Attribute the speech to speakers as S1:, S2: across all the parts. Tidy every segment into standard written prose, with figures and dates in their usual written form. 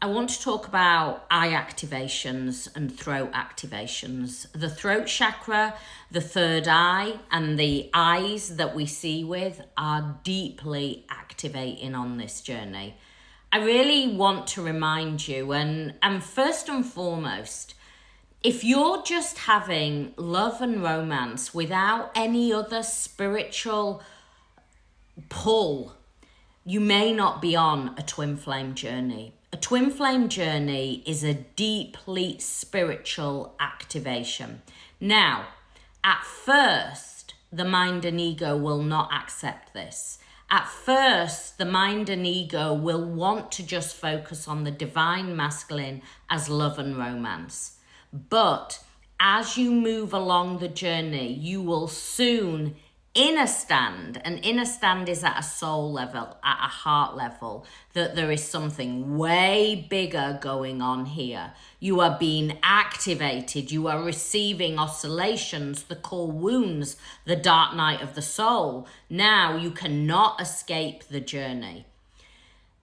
S1: I want to talk about eye activations and throat activations. The throat chakra, the third eye, and the eyes that we see with are deeply activating on this journey. I really want to remind you, and first and foremost, if you're just having love and romance without any other spiritual pull, you may not be on a twin flame journey. A twin flame journey is a deeply spiritual activation. Now, at first, the mind and ego will not accept this. At first, the mind and ego will want to just focus on the divine masculine as love and romance. But as you move along the journey, you will soon inner stand, and inner stand is at a soul level, at a heart level, that there is something way bigger going on here. You are being activated, you are receiving oscillations, the core wounds, the dark night of the soul. Now you cannot escape the journey.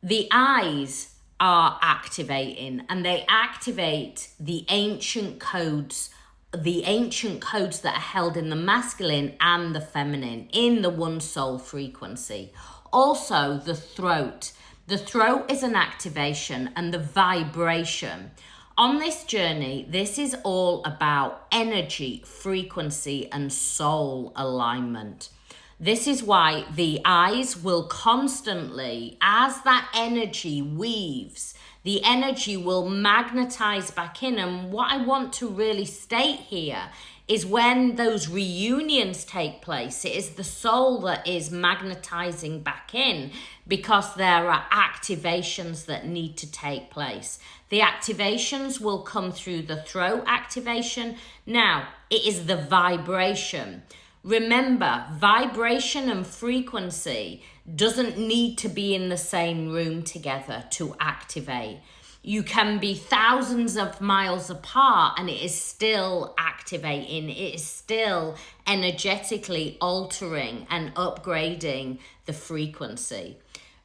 S1: The eyes are activating, and they activate the ancient codes that are held in the masculine and the feminine in the one soul frequency. Also, the throat. The throat is an activation and the vibration. On this journey, this is all about energy, frequency, and soul alignment. This is why the eyes will constantly, as that energy weaves, the energy will magnetize back in. And what I want to really state here is when those reunions take place, it is the soul that is magnetizing back in because there are activations that need to take place. The activations will come through the throat activation. Now, it is the vibration. Remember, vibration and frequency doesn't need to be in the same room together to activate. You can be thousands of miles apart and it is still activating. It is still energetically altering and upgrading the frequency.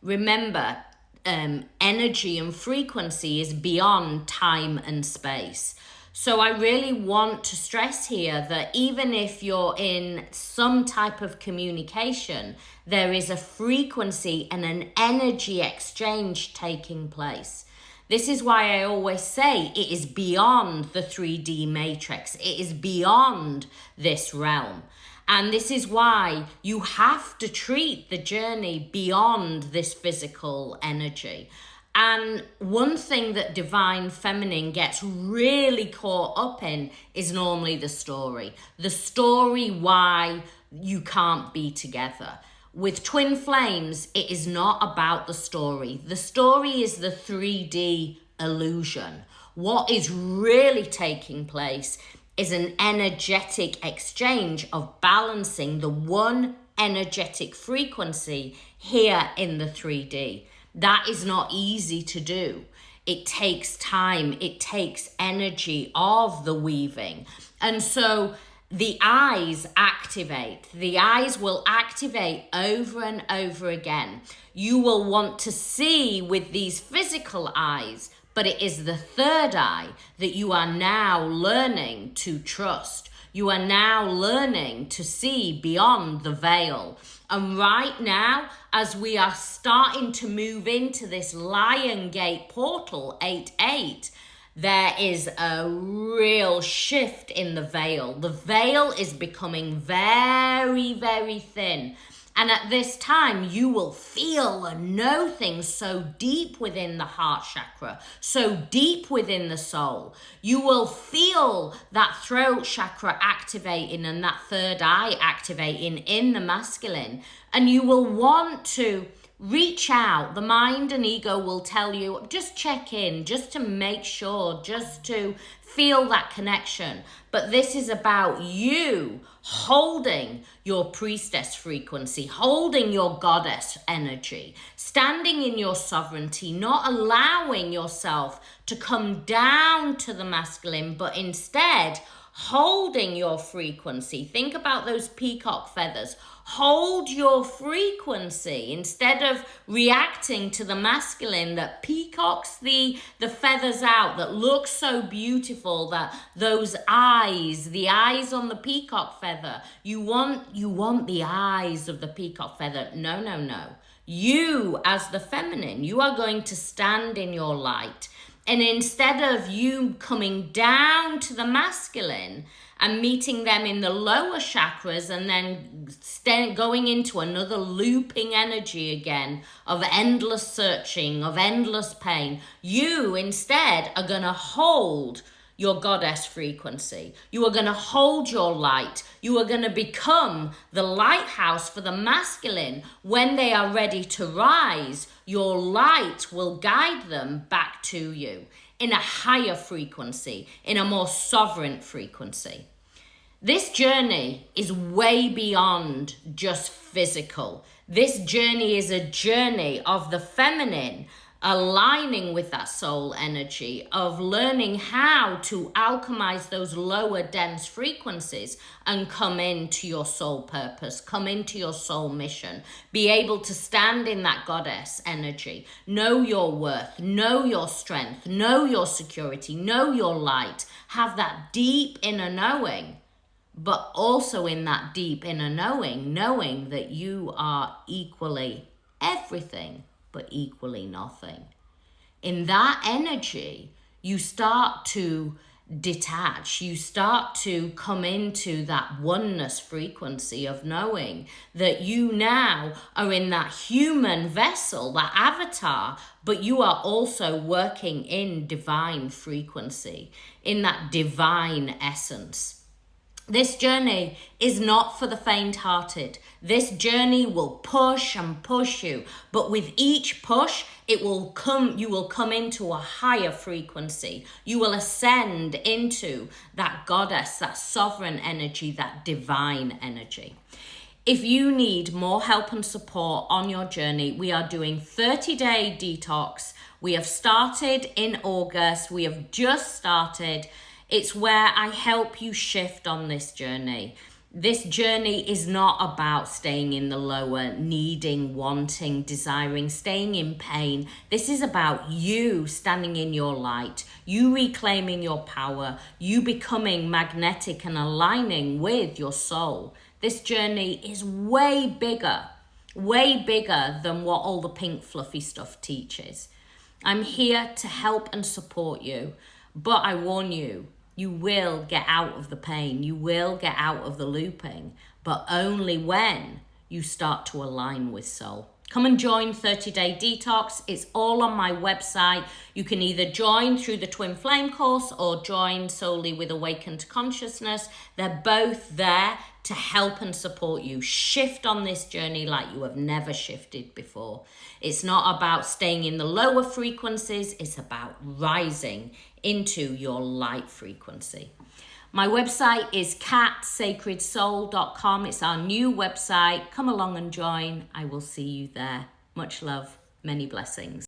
S1: Remember, energy and frequency is beyond time and space. So I really want to stress here that even if you're in some type of communication, there is a frequency and an energy exchange taking place. This is why I always say it is beyond the 3D matrix. It is beyond this realm. And this is why you have to treat the journey beyond this physical energy. And one thing that divine feminine gets really caught up in is normally the story. The story why you can't be together. With twin flames, it is not about the story. The story is the 3D illusion. What is really taking place is an energetic exchange of balancing the one energetic frequency here in the 3D. That is not easy to do. It takes time. It takes energy of the weaving. And so the eyes activate. The eyes will activate over and over again. You will want to see with these physical eyes, but it is the third eye that you are now learning to trust. You are now learning to see beyond the veil. And right now, as we are starting to move into this Lion Gate portal 8-8, there is a real shift in the veil. The veil is becoming very, very thin. And at this time, you will feel and know things so deep within the heart chakra, so deep within the soul. You will feel that throat chakra activating and that third eye activating in the masculine. And you will want to reach out. The mind and ego will tell you, just check in, just to make sure, just to feel that connection. But this is about you holding your priestess frequency, holding your goddess energy, standing in your sovereignty, not allowing yourself to come down to the masculine, but instead holding your frequency. Think about those peacock feathers. Hold your frequency instead of reacting to the masculine that peacocks the feathers out, that looks so beautiful, that those eyes, the eyes on the peacock feather, you want the eyes of the peacock feather. No, no, no. You, as the feminine, you are going to stand in your light. And instead of you coming down to the masculine and meeting them in the lower chakras and then going into another looping energy again of endless searching, of endless pain, you instead are going to hold your goddess frequency. You are going to hold your light. You are going to become the lighthouse for the masculine. When they are ready to rise, your light will guide them back to you in a higher frequency, in a more sovereign frequency. This journey is way beyond just physical. This journey is a journey of the feminine aligning with that soul energy, of learning how to alchemize those lower dense frequencies and come into your soul purpose, come into your soul mission, be able to stand in that goddess energy, know your worth, know your strength, know your security, know your light, have that deep inner knowing, but also in that deep inner knowing that you are equally everything but equally nothing. In that energy, you start to detach, you start to come into that oneness frequency of knowing that you now are in that human vessel, that avatar, but you are also working in divine frequency, in that divine essence. This journey is not for the faint-hearted. This journey will push and push you, but with each push, you will come into a higher frequency. You will ascend into that goddess, that sovereign energy, that divine energy. If you need more help and support on your journey, we are doing 30-day detox. We have started in August. We have just started. It's where I help you shift on this journey. This journey is not about staying in the lower, needing, wanting, desiring, staying in pain. This is about you standing in your light, you reclaiming your power, you becoming magnetic and aligning with your soul. This journey is way bigger than what all the pink fluffy stuff teaches. I'm here to help and support you, but I warn you, you will get out of the pain, you will get out of the looping, but only when you start to align with soul. Come and join 30-Day Detox. It's all on my website. You can either join through the Twin Flame course or join solely with Awakened Consciousness. They're both there to help and support you shift on this journey like you have never shifted before. It's not about staying in the lower frequencies, it's about rising into your light frequency. My website is catsacredsoul.com. It's our new website. Come along and join. I will see you there. Much love, many blessings.